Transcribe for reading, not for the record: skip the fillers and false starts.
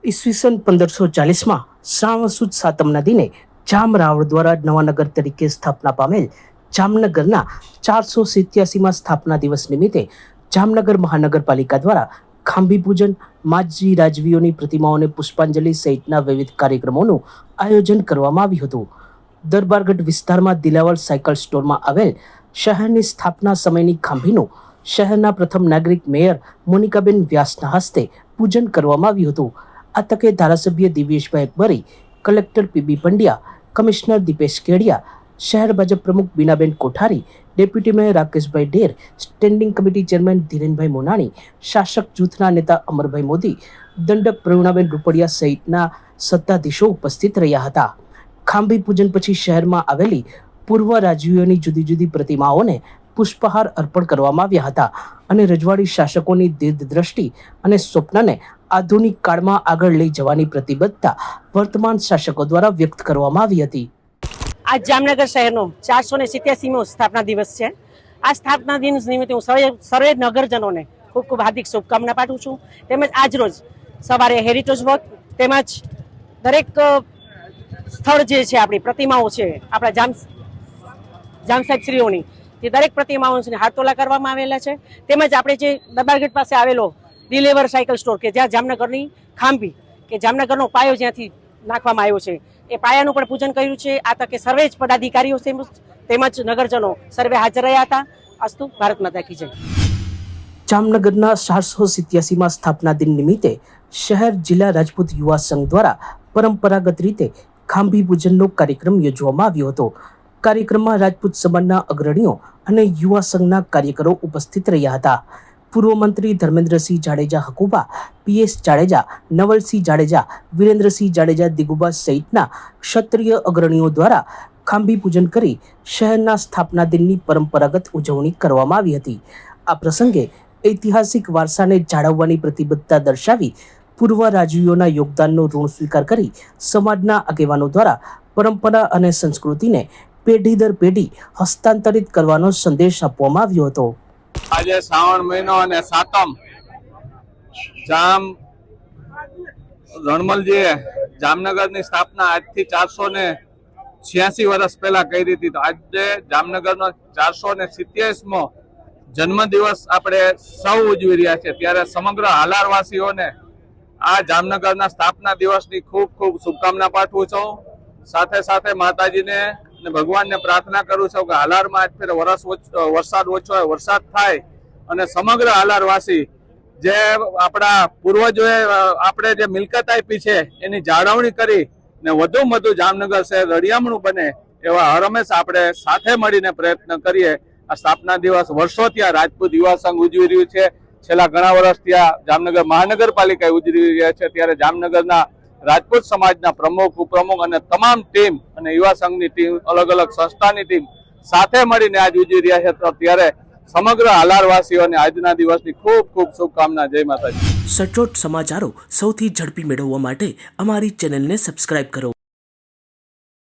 ઈસવીસન 1540 માં શ્રાવણ સુદ સાતમના દિને જામ રાવળ દ્વારા નવા નગર તરીકે સ્થાપના પામેલ જામનગરના 487માં સ્થાપના દિવસ નિમિત્તે જામનગર મહાનગરપાલિકા દ્વારા ખાંભી પૂજન, માજી રાજવીઓની પ્રતિમાઓને પુષ્પાંજલિ સહિતના વિવિધ કાર્યક્રમોનું આયોજન કરવામાં આવ્યું હતું. દરબારગઢ વિસ્તારમાં દિલાવર સાયકલ સ્ટોરમાં આવેલ શહેરની સ્થાપના સમયની ખાંભીનું શહેરના પ્રથમ નાગરિક મેયર મોનિકાબેન વ્યાસના હસ્તે પૂજન કરવામાં આવ્યું હતું. આ તકે ધારાસભ્ય Divyeshbhai Akbari, collector PB Pandya, commissioner Dipesh Kedia, શહેર ભાજપ પ્રમુખ Binaben Kothari, deputy mayor Rakeshbhai Dher, standing committee chairman Dhirenbhai Monani, શાસક જૂથના નેતા અમરભાઈ મોદી, દંડક પ્રવીણાબેન રૂપડિયા સહિતના સત્તાધીશો ઉપસ્થિત રહ્યા હતા. ખાંભી પૂજન પછી શહેરમાં આવેલી પૂર્વ રાજવીઓની જુદી જુદી પ્રતિમાઓને પુષ્પહાર અર્પણ કરવામાં આવ્યા હતા અને રજવાડી શાસકોની દીર્ઘદ્રષ્ટિ અને સ્વપ્નને આધુનિક કાળમાં આગળ લઈ જવાની પ્રતિબદ્ધતા વર્તમાન શાસકો દ્વારા વ્યક્ત કરવામાં આવી હતી. આજ જામનગર શહેરનો 487મો સ્થાપના દિવસ છે. આ સ્થાપના દિવસ નિમિત્તે હું સર્વે નગરજનોને ખૂબ ખૂબ હાર્દિક શુભકામના પાઠવું છું. તેમજ આજ રોજ સવારે હેરિટેજ વોક તેમજ દરેક સ્થળ જે છે આપણી પ્રતિમાઓ છે આપણા જામ સાહેબશ્રીઓની તે દરેક પ્રતિમાઓને હાથોલા કરવામાં આવેલા છે. તેમજ આપણે જે દરબારગઢ પાસે આવેલો દિલેવર સાયકલ સ્ટોર કે જ્યાં જામનગરની ખાંભી કે જામનગરનો પાયો જ્યાંથી નાખવામાં આવ્યો છે એ પાયાનું પણ પૂજન કર્યું છે. આ તકે સર્વે જ પદાધિકારીઓ તેમજ નગરજનો સર્વે હાજર રહ્યા હતા. અસ્તુ ભારત માતા કી જય. જામનગરના 487માં સ્થાપના દિન નિમિત્તે શહેર જિલ્લા રાજપૂત યુવા સંઘ દ્વારા પરંપરાગત રીતે ખાંભી પૂજનનો કાર્યક્રમ યોજવામાં આવ્યો હતો. કાર્યક્રમમાં રાજપૂત સમાજના અગ્રણીઓ અને યુવા સંઘના કાર્યકરો ઉપસ્થિત રહ્યા હતા. પૂર્વ મંત્રી ધર્મેન્દ્રસિંહ જાડેજા હકુબા, પીએસ જાડેજા, નવલસિંહ જાડેજા, વિરેન્દ્રસિંહ જાડેજા દિગુબા સહિતના ક્ષત્રિય અગ્રણીઓ દ્વારા ખાંભી પૂજન કરી શહેરના સ્થાપના દિનની પરંપરાગત ઉજવણી કરવામાં આવી હતી. આ પ્રસંગે ઐતિહાસિક વારસાને જાળવવાની પ્રતિબદ્ધતા દર્શાવી પૂર્વ રાજવીઓના યોગદાનનો ઋણ સ્વીકાર કરી સમાજના આગેવાનો દ્વારા પરંપરા અને સંસ્કૃતિને પેઢી દર પેઢી હસ્તાંતરિત કરવાનો સંદેશ આપવામાં આવ્યો હતો. આજે શ્રાવણ મહિનો અને સાતમ રણમલજીએ જામનગરની સ્થાપના આજથી 486 વર્ષ પહેલા કરી હતી. તો આજે જામનગરનો 487મો જન્મદિવસ આપણે સૌ ઉજવી રહ્યા છે. ત્યારે સમગ્ર હાલારવાસીઓને આ જામનગરના સ્થાપના દિવસની ખૂબ ખૂબ શુભકામના પાઠવું છું. સાથે સાથે માતાજીને અને ભગવાનને પ્રાર્થના કરું છું કે હાલારમાં આજ ફેર વરસાદ ઓછો હોય, વરસાદ થાય અને સમગ્ર હાલારવાસી જે આપણા પૂર્વજોએ આપણે જે મિલકત આપી છે એની જાળવણી કરી ને વધુમાં વધુ જામનગર શહેર રળિયામણું બને એવા હરમેશ આપણે સાથે મળીને પ્રયત્ન કરીએ. આ સ્થાપના દિવસ વર્ષોથી આ રાજપૂત યુવા સંઘ ઉજવી રહ્યું છે. છેલ્લા ઘણા વર્ષથી આ જામનગર મહાનગરપાલિકા ઉજવી રહ્યા છે. ત્યારે જામનગરના રાજપૂત સમાજના પ્રમુખ, ઉપપ્રમુખ અને તમામ ટીમ અને યુવા સંઘની ટીમ, અલગ અલગ સંસ્થાની ટીમ સાથે મળીને આજ ઉજવી રહ્યા છે. તો ત્યારે સમગ્ર હાલારવાસીઓને આજના દિવસની ખૂબ ખૂબ શુભકામના. જય માતાજી. સચોટ સમાચારો સૌથી ઝડપી મેળવવા માટે અમારી ચેનલને સબસ્ક્રાઇબ કરો.